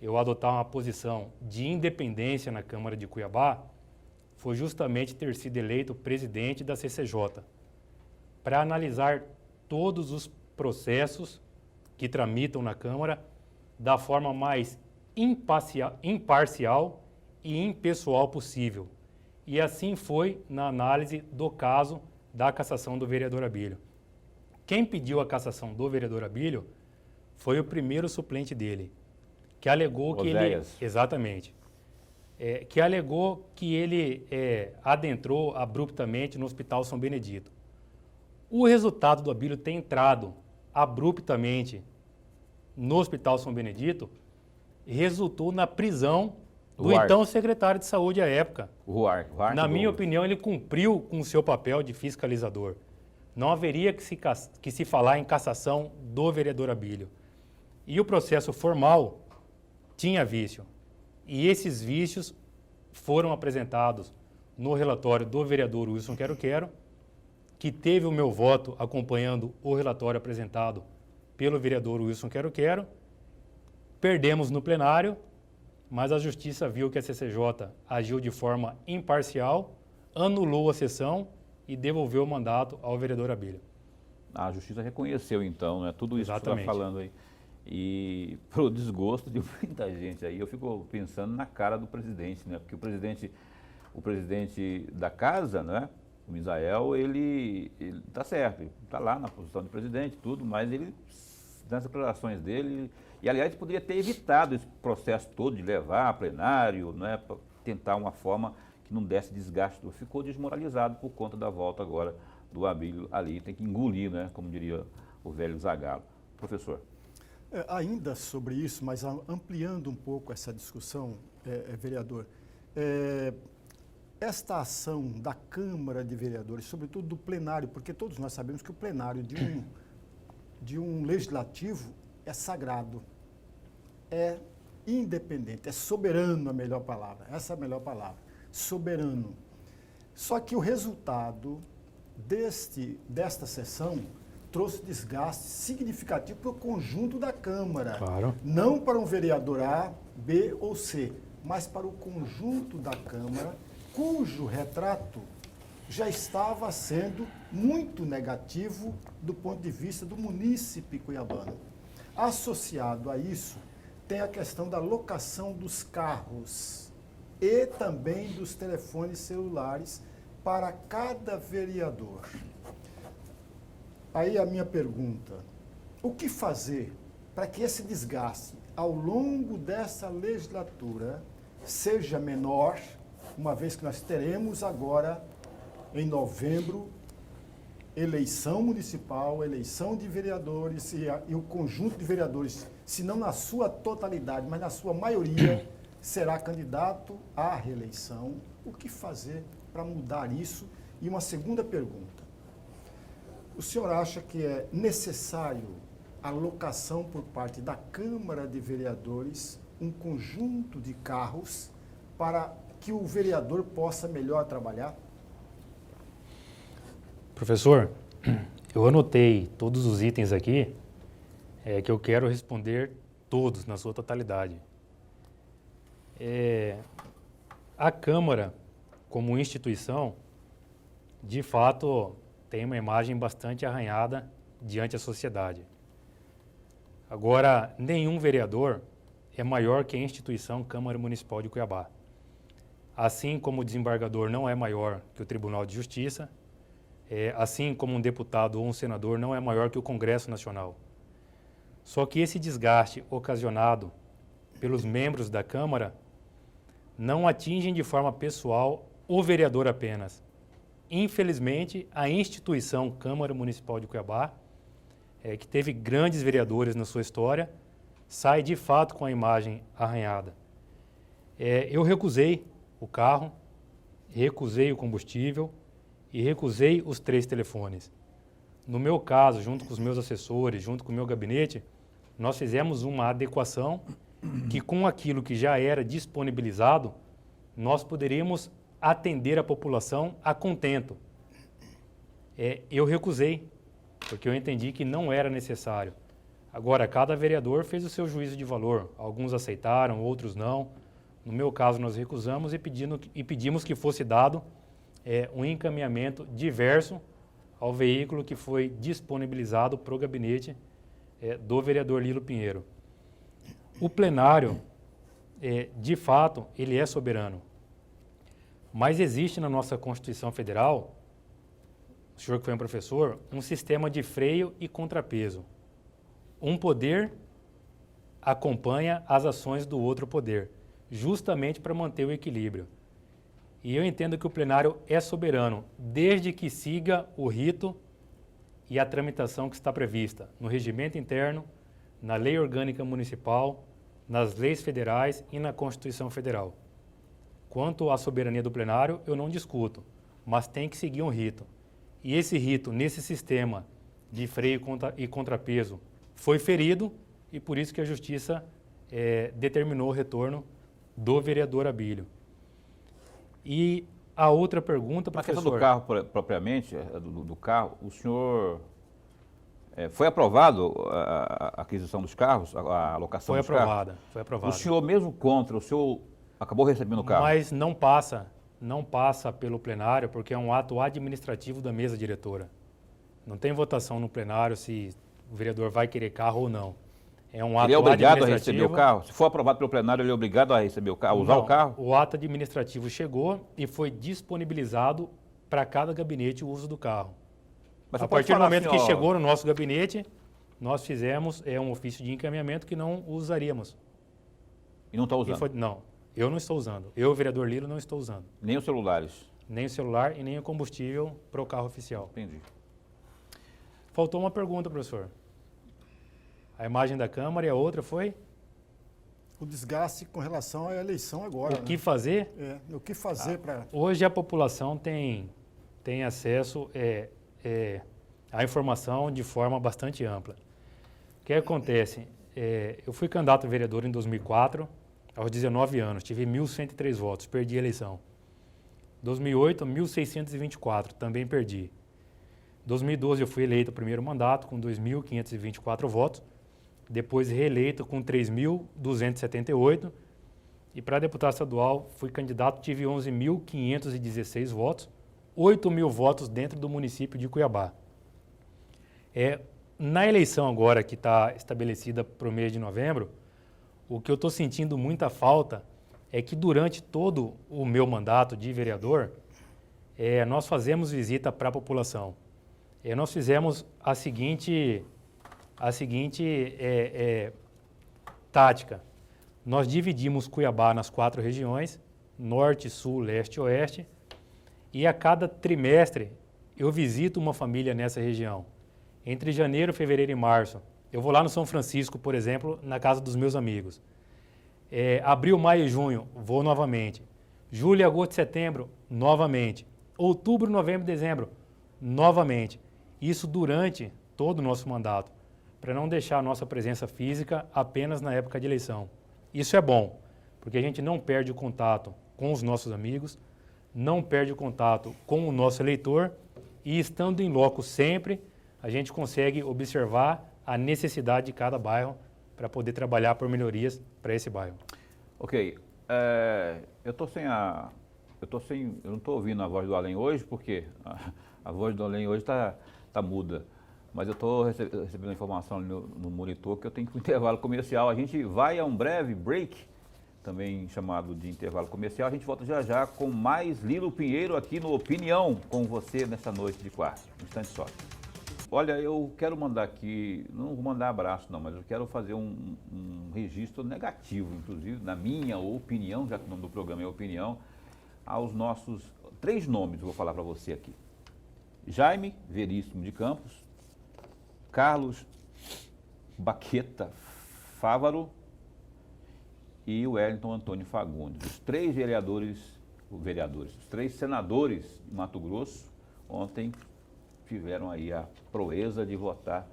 eu adotar uma posição de independência na Câmara de Cuiabá foi justamente ter sido eleito presidente da CCJ, para analisar todos os processos que tramitam na Câmara da forma mais imparcial e impessoal possível. E assim foi na análise do caso da cassação do vereador Abílio. Quem pediu a cassação do vereador Abílio foi o primeiro suplente dele, que alegou que ele... Exatamente. Que alegou que ele adentrou abruptamente no Hospital São Benedito. O resultado do Abílio ter entrado abruptamente no Hospital São Benedito resultou na prisão do então secretário de Saúde à época. Na minha opinião, ele cumpriu com o seu papel de fiscalizador. Não haveria que se falar em cassação do vereador Abílio. E o processo formal tinha vício. E esses vícios foram apresentados no relatório do vereador Wilson Quero-Quero, que teve o meu voto acompanhando o relatório apresentado pelo vereador Wilson Quero-Quero. Perdemos no plenário, mas a Justiça viu que a CCJ agiu de forma imparcial, anulou a sessão e devolveu o mandato ao vereador Abílio. A Justiça reconheceu, então, né, tudo isso que você está falando aí. E, pro desgosto de muita gente aí, eu fico pensando na cara do presidente, né? Porque o presidente da casa, né, o Misael, ele tá certo, ele está lá na posição de presidente, tudo, mas ele, nas declarações dele, e aliás, poderia ter evitado esse processo todo de levar a plenário, né, para tentar uma forma que não desse desgaste, ficou desmoralizado por conta da volta agora do Abílio ali, tem que engolir, né, como diria o velho Zagallo. Professor. Ainda sobre isso, mas ampliando um pouco essa discussão, vereador, esta ação da Câmara de Vereadores, sobretudo do plenário, porque todos nós sabemos que o plenário de um legislativo é sagrado, é independente, é soberano a melhor palavra, essa é a melhor palavra, soberano. Só que o resultado desta sessão trouxe desgaste significativo para o conjunto da Câmara. Claro. Não para um vereador A, B ou C, mas para o conjunto da Câmara, cujo retrato já estava sendo muito negativo do ponto de vista do munícipe cuiabano. Associado a isso, tem a questão da locação dos carros e também dos telefones celulares para cada vereador. Aí a minha pergunta, o que fazer para que esse desgaste ao longo dessa legislatura seja menor, uma vez que nós teremos agora, em novembro, eleição municipal, eleição de vereadores e o conjunto de vereadores, se não na sua totalidade, mas na sua maioria, será candidato à reeleição. O que fazer para mudar isso? E uma segunda pergunta. O senhor acha que é necessário a alocação por parte da Câmara de Vereadores um conjunto de carros para que o vereador possa melhor trabalhar? Professor, eu anotei todos os itens aqui que eu quero responder todos na sua totalidade. A Câmara, como instituição, de fato, tem uma imagem bastante arranhada diante da sociedade. Agora, nenhum vereador é maior que a instituição Câmara Municipal de Cuiabá. Assim como o desembargador não é maior que o Tribunal de Justiça, assim como um deputado ou um senador não é maior que o Congresso Nacional. Só que esse desgaste ocasionado pelos membros da Câmara não atingem de forma pessoal o vereador apenas. Infelizmente, a instituição Câmara Municipal de Cuiabá, que teve grandes vereadores na sua história, sai de fato com a imagem arranhada. Eu recusei o carro, recusei o combustível e recusei os 3 telefones. No meu caso, junto com os meus assessores, junto com o meu gabinete, nós fizemos uma adequação que com aquilo que já era disponibilizado, nós poderíamos atender a população a contento. Eu recusei, porque eu entendi que não era necessário. Agora, cada vereador fez o seu juízo de valor. Alguns aceitaram, outros não. No meu caso, nós recusamos e pedimos que fosse dado um encaminhamento diverso ao veículo que foi disponibilizado para o gabinete do vereador Lilo Pinheiro. O plenário, de fato, ele é soberano. Mas existe na nossa Constituição Federal, o senhor que foi um professor, um sistema de freio e contrapeso. Um poder acompanha as ações do outro poder, justamente para manter o equilíbrio. E eu entendo que o plenário é soberano, desde que siga o rito e a tramitação que está prevista no regimento interno, na lei orgânica municipal, nas leis federais e na Constituição Federal. Quanto à soberania do plenário, eu não discuto, mas tem que seguir um rito. E esse rito, nesse sistema de freio e contrapeso, foi ferido e por isso que a Justiça determinou o retorno do vereador Abílio. E a outra pergunta, professor... A questão do carro, propriamente, do carro, o senhor... foi aprovado a aquisição dos carros, a alocação dos carros? Foi aprovada. O senhor mesmo contra, o senhor acabou recebendo o carro? Mas não passa pelo plenário, porque é um ato administrativo da mesa diretora. Não tem votação no plenário se o vereador vai querer carro ou não. É um ato ele é obrigado administrativo. A receber o carro? Se for aprovado pelo plenário, ele é obrigado a receber o carro, usar o carro? O ato administrativo chegou e foi disponibilizado para cada gabinete o uso do carro. Mas a partir do momento assim, que chegou no nosso gabinete, nós fizemos um ofício de encaminhamento que não usaríamos. E não está usando? Não. Eu não estou usando. Eu, vereador Lilo, não estou usando. Nem os celulares. Nem o celular e nem o combustível para o carro oficial. Entendi. Faltou uma pergunta, professor. A imagem da Câmara e a outra foi? O desgaste com relação à eleição agora. O que fazer? O que fazer para... Hoje a população tem acesso à informação de forma bastante ampla. O que acontece? Eu fui candidato a vereador em 2004, aos 19 anos, tive 1.103 votos, perdi a eleição. 2008, 1.624, também perdi. 2012 eu fui eleito o primeiro mandato com 2.524 votos, depois reeleito com 3.278 e para deputado estadual fui candidato, tive 11.516 votos, 8.000 votos dentro do município de Cuiabá. Na eleição agora que está estabelecida para o mês de novembro, o que eu estou sentindo muita falta é que durante todo o meu mandato de vereador, nós fazemos visita para a população. Nós fizemos a seguinte tática. Nós dividimos Cuiabá nas 4 regiões, norte, sul, leste e oeste, e a cada trimestre eu visito uma família nessa região. Entre janeiro, fevereiro e março, eu vou lá no São Francisco, por exemplo, na casa dos meus amigos. Abril, maio e junho, vou novamente. Julho, agosto e setembro, novamente. Outubro, novembro e dezembro, novamente. Isso durante todo o nosso mandato, para não deixar a nossa presença física apenas na época de eleição. Isso é bom, porque a gente não perde o contato com os nossos amigos, não perde o contato com o nosso eleitor e estando em loco sempre, a gente consegue observar a necessidade de cada bairro para poder trabalhar por melhorias para esse bairro. Ok, eu não estou ouvindo a voz do além hoje, porque a voz do além hoje está muda. Mas eu estou recebendo a informação no monitor que eu tenho que ir para o intervalo comercial. A gente vai a um breve break, também chamado de intervalo comercial. A gente volta já já com mais Lilo Pinheiro aqui no Opinião com você nessa noite de quarta. Um instante só. Olha, eu quero mandar aqui, não vou mandar abraço não, mas eu quero fazer um registro negativo, inclusive, na minha opinião, já que o nome do programa é Opinião, aos nossos 3 nomes, eu vou falar para você aqui. Jaime Veríssimo de Campos, Carlos Baqueta Fávaro e o Wellington Antônio Fagundes. Os 3 os 3 senadores de Mato Grosso, ontem tiveram aí a proeza de votar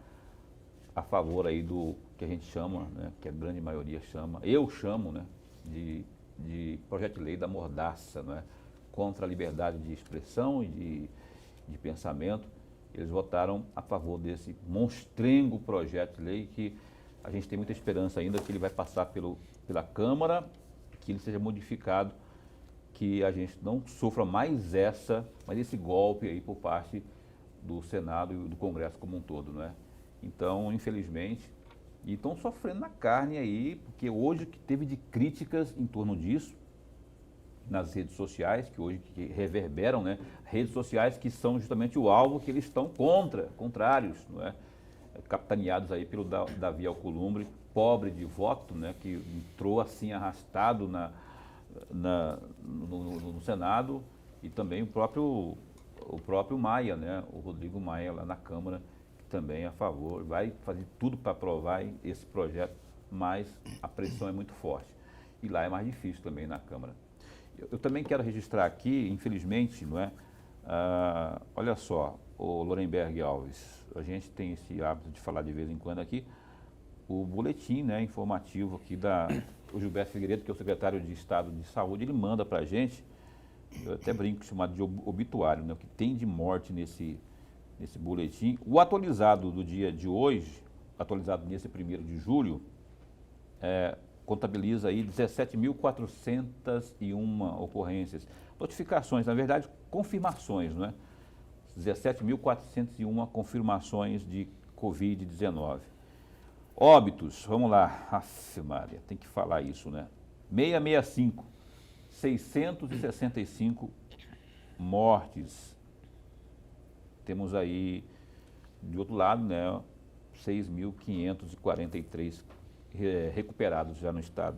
a favor aí do que a gente chama, né, que a grande maioria chama, eu chamo, né, de projeto de lei da mordaça, né, contra a liberdade de expressão e de pensamento. Eles votaram a favor desse monstrengo projeto de lei que a gente tem muita esperança ainda que ele vai passar pela Câmara, que ele seja modificado, que a gente não sofra mais esse golpe aí por parte do Senado e do Congresso como um todo, não é? Então, infelizmente, e estão sofrendo na carne aí, porque hoje que teve de críticas em torno disso, nas redes sociais, que hoje reverberam, né? Redes sociais que são justamente o alvo que eles estão contrários, não é? Capitaneados aí pelo Davi Alcolumbre, pobre de voto, né? Que entrou assim arrastado no Senado, e também o próprio Maia, né? O Rodrigo Maia lá na Câmara, que também é a favor, vai fazer tudo para aprovar esse projeto, mas a pressão é muito forte. E lá é mais difícil também na Câmara. Eu também quero registrar aqui, infelizmente, não é? Olha só, o Lorenberg Alves, a gente tem esse hábito de falar de vez em quando aqui, o boletim, né, informativo aqui o Gilberto Figueiredo, que é o secretário de Estado de Saúde, ele manda para a gente, eu até brinco, chamado de obituário, né, o que tem de morte nesse boletim. O atualizado do dia de hoje, atualizado nesse 1º de julho, contabiliza aí 17.401 ocorrências, notificações, na verdade, confirmações, não é? 17.401 confirmações de Covid-19. Óbitos, vamos lá, Aff, Maria, tem que falar isso, né? 665 mortes. Temos aí, de outro lado, né, 6.543 recuperados já no estado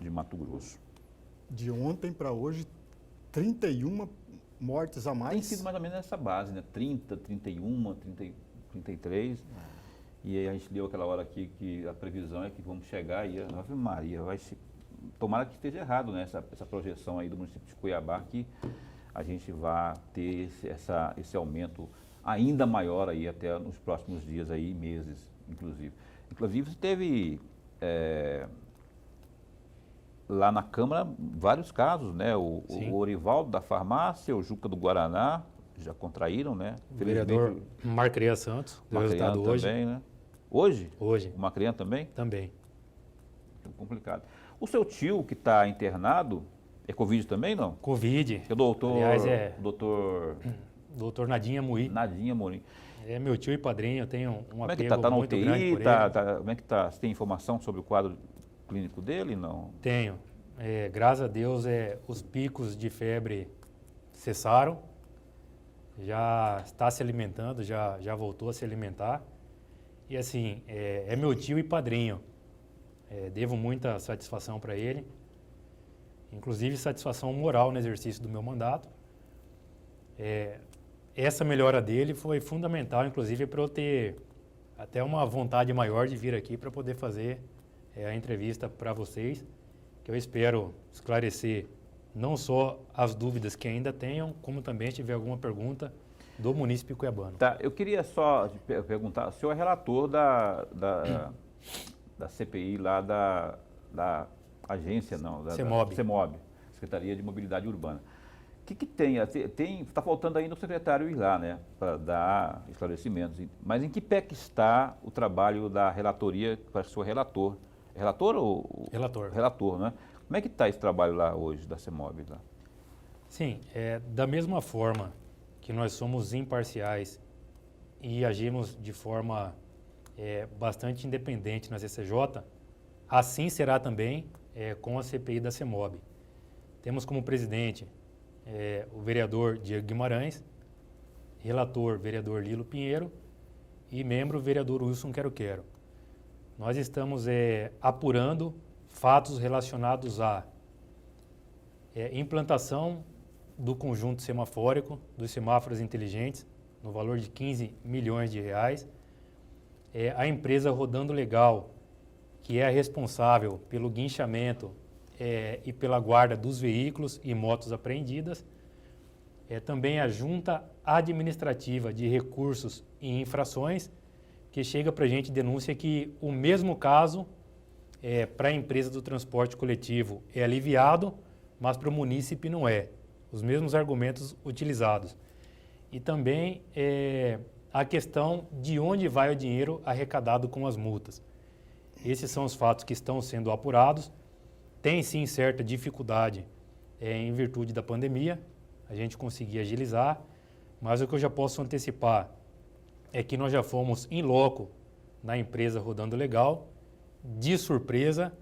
de Mato Grosso. De ontem para hoje, 31 mortes a mais. Tem sido mais ou menos nessa base, né? 30, 31, 30, 33. E aí a gente leu aquela hora aqui que a previsão é que vamos chegar aí, Ave Maria, tomara que esteja errado, né? Essa projeção aí do município de Cuiabá, que a gente vai ter esse aumento ainda maior aí até nos próximos dias aí, meses, inclusive. Inclusive, teve lá na Câmara vários casos, né? O Orivaldo da farmácia, o Juca do Guaraná, já contraíram, né? O vereador Marcreia Santos, deu resultado hoje. Também, né? Hoje? Hoje. O Macrian também? Também. Complicado. O seu tio que está internado, é Covid também, não? Covid. É o doutor... Aliás, doutor Nadinha Muí. Nadinha Muí. É meu tio e padrinho, eu tenho um como é que apego tá? Tá na muito UTI? grande por ele. Como é que tá? Você tem informação sobre o quadro clínico dele, não? Tenho. Graças a Deus, os picos de febre cessaram. Já está se alimentando, já voltou a se alimentar. E assim, é meu tio e padrinho. Devo muita satisfação para ele. Inclusive satisfação moral no exercício do meu mandato. Essa melhora dele foi fundamental, inclusive, para eu ter até uma vontade maior de vir aqui para poder fazer a entrevista para vocês, que eu espero esclarecer não só as dúvidas que ainda tenham, como também se tiver alguma pergunta do município cuiabano. Tá, eu queria só perguntar, o senhor é relator da CPI lá da agência, não, da CEMOB, Secretaria de Mobilidade Urbana. O que tem? Está faltando ainda o secretário ir lá, né, para dar esclarecimentos. Mas em que pé que está o trabalho da relatoria para o senhor relator? É relator ou... Relator. Relator, né? Como é que está esse trabalho lá hoje da CEMOB? Lá? Sim, da mesma forma que nós somos imparciais e agimos de forma bastante independente na CCJ, assim será também com a CPI da CEMOB. Temos como presidente o vereador Diego Guimarães, relator vereador Lilo Pinheiro e membro vereador Wilson Quero-Quero. Nós estamos apurando fatos relacionados à implantação do conjunto semafórico, dos semáforos inteligentes, no valor de 15 milhões de reais. A empresa Rodando Legal, que é a responsável pelo guinchamento e pela guarda dos veículos e motos apreendidas. Também a Junta Administrativa de Recursos e Infrações, que chega para a gente denúncia que o mesmo caso para a empresa do transporte coletivo é aliviado, mas para o munícipe não é. Os mesmos argumentos utilizados. E também a questão de onde vai o dinheiro arrecadado com as multas. Esses são os fatos que estão sendo apurados. Tem sim certa dificuldade em virtude da pandemia, a gente conseguir agilizar, mas o que eu já posso antecipar é que nós já fomos in loco na empresa Rodando Legal, de surpresa,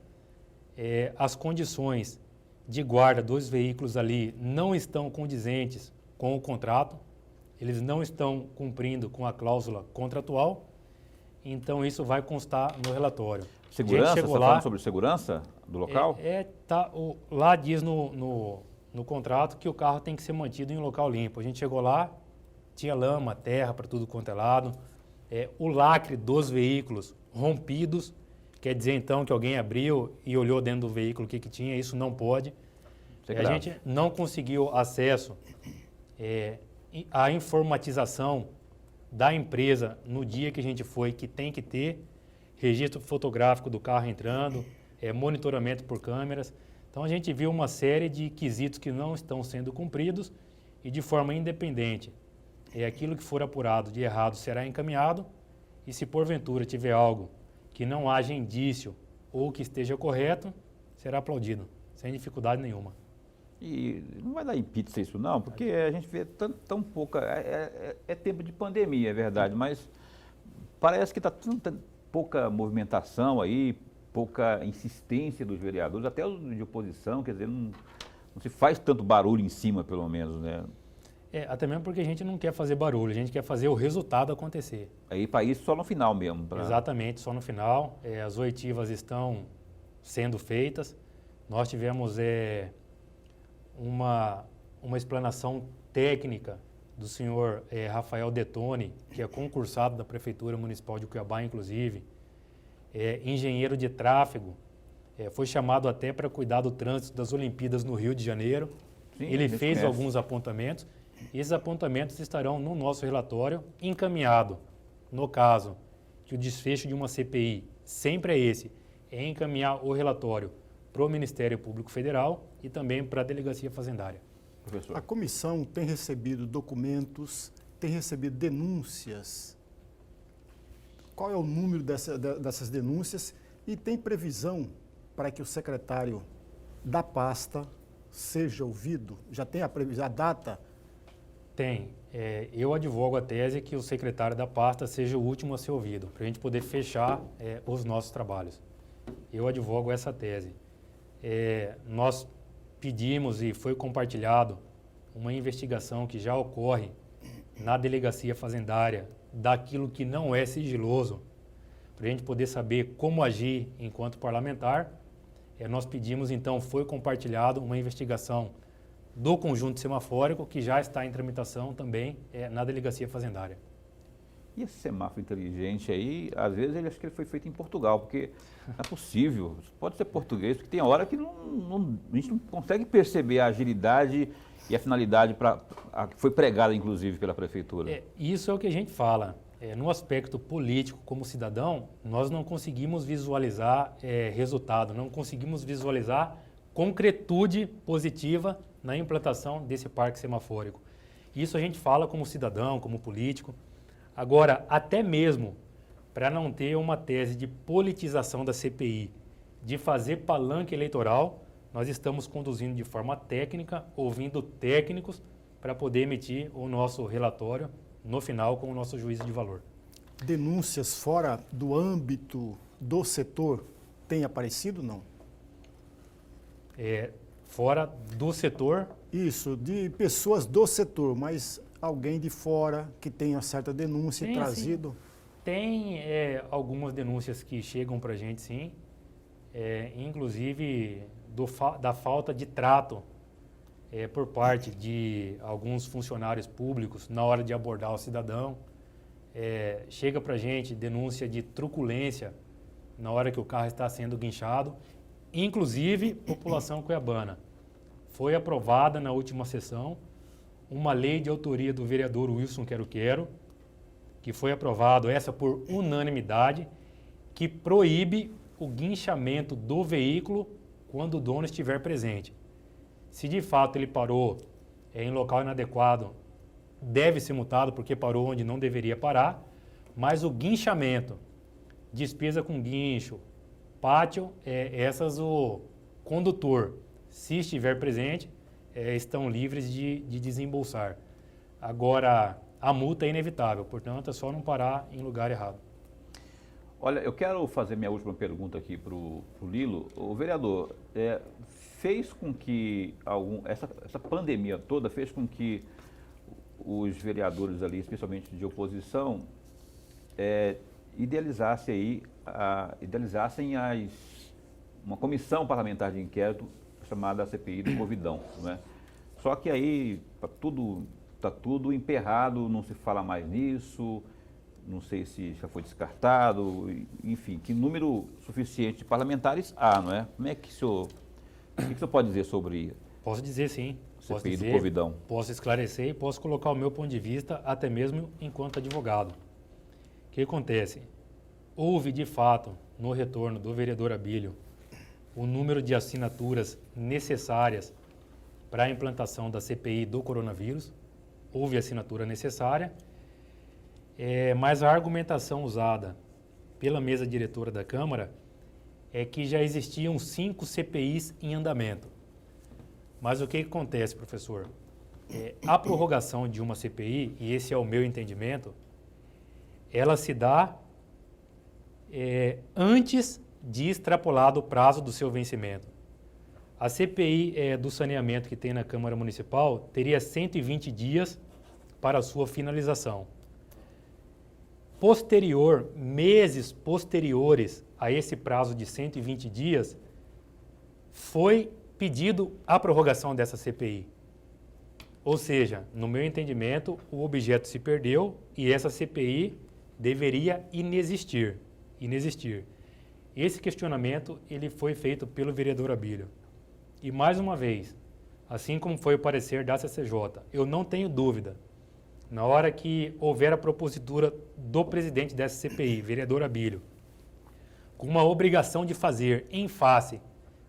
as condições de guarda dos veículos ali não estão condizentes com o contrato, eles não estão cumprindo com a cláusula contratual, então isso vai constar no relatório. Segurança, você está falando sobre segurança do local? Lá diz no contrato que o carro tem que ser mantido em um local limpo. A gente chegou lá, tinha lama, terra para tudo quanto é lado, o lacre dos veículos rompidos, quer dizer então que alguém abriu e olhou dentro do veículo o que tinha, isso não pode. A gente não conseguiu acesso à informatização da empresa no dia que a gente foi, que tem que ter registro fotográfico do carro entrando, monitoramento por câmeras. Então a gente viu uma série de quesitos que não estão sendo cumpridos e de forma independente. Aquilo que for apurado de errado será encaminhado e se porventura tiver algo que não haja indício ou que esteja correto, será aplaudido, sem dificuldade nenhuma. E não vai dar em pizza isso não, porque a gente vê tão pouca... É tempo de pandemia, é verdade, mas parece que está tanta pouca movimentação aí, pouca insistência dos vereadores, até os de oposição, quer dizer, não se faz tanto barulho em cima, pelo menos, né? Até mesmo porque a gente não quer fazer barulho, a gente quer fazer o resultado acontecer. Aí para isso só no final mesmo. Exatamente, só no final. As oitivas estão sendo feitas. Nós tivemos uma explanação técnica do senhor Rafael Detoni, que é concursado da Prefeitura Municipal de Cuiabá, inclusive, engenheiro de tráfego, foi chamado até para cuidar do trânsito das Olimpíadas no Rio de Janeiro. Sim, Ele fez alguns apontamentos. Esses apontamentos estarão no nosso relatório encaminhado. No caso que o desfecho de uma CPI sempre é esse, é encaminhar o relatório para o Ministério Público Federal e também para a Delegacia Fazendária. A comissão tem recebido documentos, tem recebido denúncias. Qual é o número dessas denúncias e tem previsão para que o secretário da pasta seja ouvido? Já tem a data? Tem. Eu advogo a tese que o secretário da pasta seja o último a ser ouvido, para a gente poder fechar os nossos trabalhos. Eu advogo essa tese. Nós pedimos e foi compartilhado uma investigação que já ocorre na Delegacia Fazendária daquilo que não é sigiloso, para a gente poder saber como agir enquanto parlamentar. Nós pedimos, então, foi compartilhado uma investigação do conjunto semafórico que já está em tramitação também na Delegacia Fazendária. E esse semáforo inteligente aí, às vezes ele acha que ele foi feito em Portugal, porque não é possível, pode ser português, porque tem hora que a gente não consegue perceber a agilidade e a finalidade que foi pregada, inclusive, pela Prefeitura. Isso é o que a gente fala. No aspecto político, como cidadão, nós não conseguimos visualizar resultado, não conseguimos visualizar concretude positiva na implantação desse parque semafórico. Isso a gente fala como cidadão, como político. Agora, até mesmo para não ter uma tese de politização da CPI, de fazer palanque eleitoral, nós estamos conduzindo de forma técnica, ouvindo técnicos para poder emitir o nosso relatório no final com o nosso juízo de valor. Denúncias fora do âmbito do setor têm aparecido, não? Fora do setor? Isso, de pessoas do setor, mas alguém de fora que tenha certa denúncia trazido? Sim. Tem algumas denúncias que chegam para a gente, sim. Inclusive da falta de trato por parte de alguns funcionários públicos na hora de abordar o cidadão. Chega para a gente denúncia de truculência na hora que o carro está sendo guinchado. Inclusive, população cuiabana. Foi aprovada na última sessão uma lei de autoria do vereador Wilson Quero-Quero, que foi aprovado, essa por unanimidade, que proíbe o guinchamento do veículo quando o dono estiver presente. Se de fato ele parou em local inadequado, deve ser multado porque parou onde não deveria parar, mas o guinchamento, despesa com guincho, pátio, essas o condutor, se estiver presente, estão livres de desembolsar. Agora, a multa é inevitável, portanto, é só não parar em lugar errado. Olha, eu quero fazer minha última pergunta aqui para o Lilo. O vereador, fez com que essa pandemia toda fez com que os vereadores ali, especialmente de oposição, idealizassem uma comissão parlamentar de inquérito chamada CPI do Covidão, né? Só que aí tá tudo emperrado, não se fala mais nisso, não sei se já foi descartado, enfim, que número suficiente de parlamentares há, não é? Como é que o senhor pode dizer sobre Posso dizer sim. CPI do Covidão? Posso esclarecer e posso colocar o meu ponto de vista, até mesmo enquanto advogado. O que acontece? Houve, de fato, no retorno do vereador Abílio, o número de assinaturas necessárias para a implantação da CPI do coronavírus. Houve a assinatura necessária, mas a argumentação usada pela mesa diretora da Câmara é que já existiam 5 CPIs em andamento. Mas o que acontece, professor? A prorrogação de uma CPI, e esse é o meu entendimento, ela se dá antes de extrapolado o prazo do seu vencimento. A CPI do saneamento que tem na Câmara Municipal teria 120 dias para a sua finalização. Meses posteriores a esse prazo de 120 dias, foi pedido a prorrogação dessa CPI. Ou seja, no meu entendimento, o objeto se perdeu e essa CPI deveria inexistir. Esse questionamento ele foi feito pelo vereador Abílio. E mais uma vez, assim como foi o parecer da CCJ, eu não tenho dúvida, na hora que houver a propositura do presidente dessa CPI, vereador Abílio, com uma obrigação de fazer em face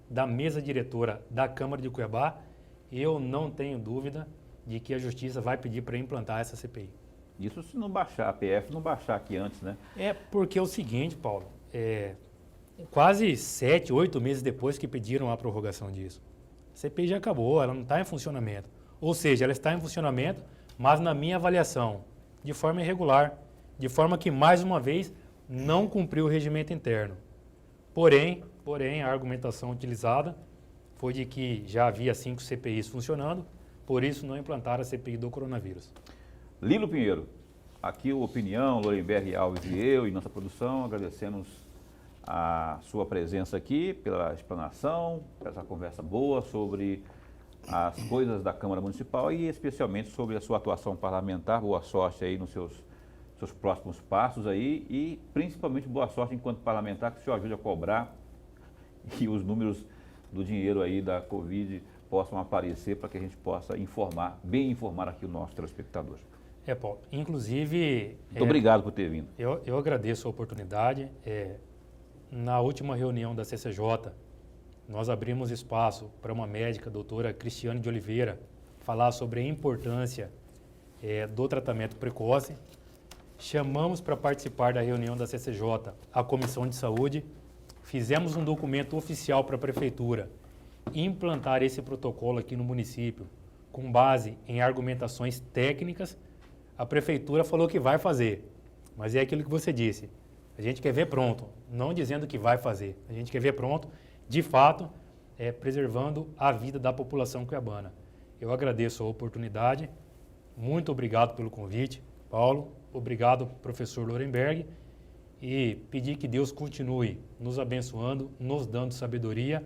da mesa diretora da Câmara de Cuiabá, eu não tenho dúvida de que a Justiça vai pedir para implantar essa CPI. Isso se não baixar, a PF não baixar aqui antes, né? É porque é o seguinte, Paulo, quase 7, 8 meses depois que pediram a prorrogação disso, a CPI já acabou, ela não está em funcionamento. Ou seja, ela está em funcionamento, mas na minha avaliação, de forma irregular, de forma que, mais uma vez, não cumpriu o regimento interno. Porém, a argumentação utilizada foi de que já havia 5 CPIs funcionando, por isso não implantaram a CPI do coronavírus. Lilo Pinheiro, aqui o Opinião, Lorenberg Alves e eu e nossa produção, agradecemos a sua presença aqui, pela explanação, por essa conversa boa sobre as coisas da Câmara Municipal e especialmente sobre a sua atuação parlamentar. Boa sorte aí nos seus próximos passos aí e principalmente boa sorte enquanto parlamentar, que o senhor ajude a cobrar e os números do dinheiro aí da Covid possam aparecer para que a gente possa bem informar aqui o nosso telespectador. Paulo, inclusive... Muito obrigado por ter vindo. Eu agradeço a oportunidade. Na última reunião da CCJ, nós abrimos espaço para uma médica, a doutora Cristiane de Oliveira, falar sobre a importância do tratamento precoce. Chamamos para participar da reunião da CCJ a Comissão de Saúde, fizemos um documento oficial para a Prefeitura implantar esse protocolo aqui no município, com base em argumentações técnicas. A Prefeitura falou que vai fazer, mas é aquilo que você disse. A gente quer ver pronto, não dizendo que vai fazer. A gente quer ver pronto, de fato, preservando a vida da população cuiabana. Eu agradeço a oportunidade, muito obrigado pelo convite, Paulo, obrigado, professor Lorenberg, e pedir que Deus continue nos abençoando, nos dando sabedoria,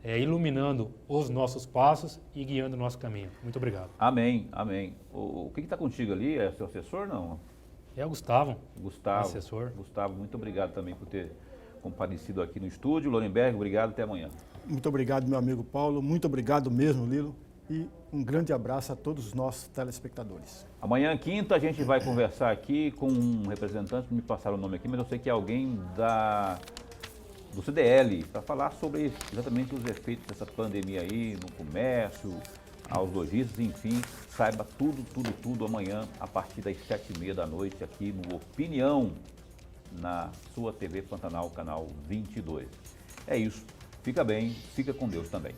iluminando os nossos passos e guiando o nosso caminho. Muito obrigado. Amém, amém. O que está contigo ali? É seu assessor, não? É o Gustavo, Gustavo, assessor. Gustavo, muito obrigado também por ter comparecido aqui no estúdio. Lorenberg, obrigado, até amanhã. Muito obrigado, meu amigo Paulo. Muito obrigado mesmo, Lilo. E um grande abraço a todos os nossos telespectadores. Amanhã, quinta, a gente vai conversar aqui com um representante, não me passaram o nome aqui, mas eu sei que é alguém do CDL, para falar sobre exatamente os efeitos dessa pandemia aí no comércio, aos lojistas, enfim, saiba tudo amanhã, a partir das 7h30 da noite, aqui no Opinião, na sua TV Pantanal, canal 22. É isso, fica bem, fica com Deus também.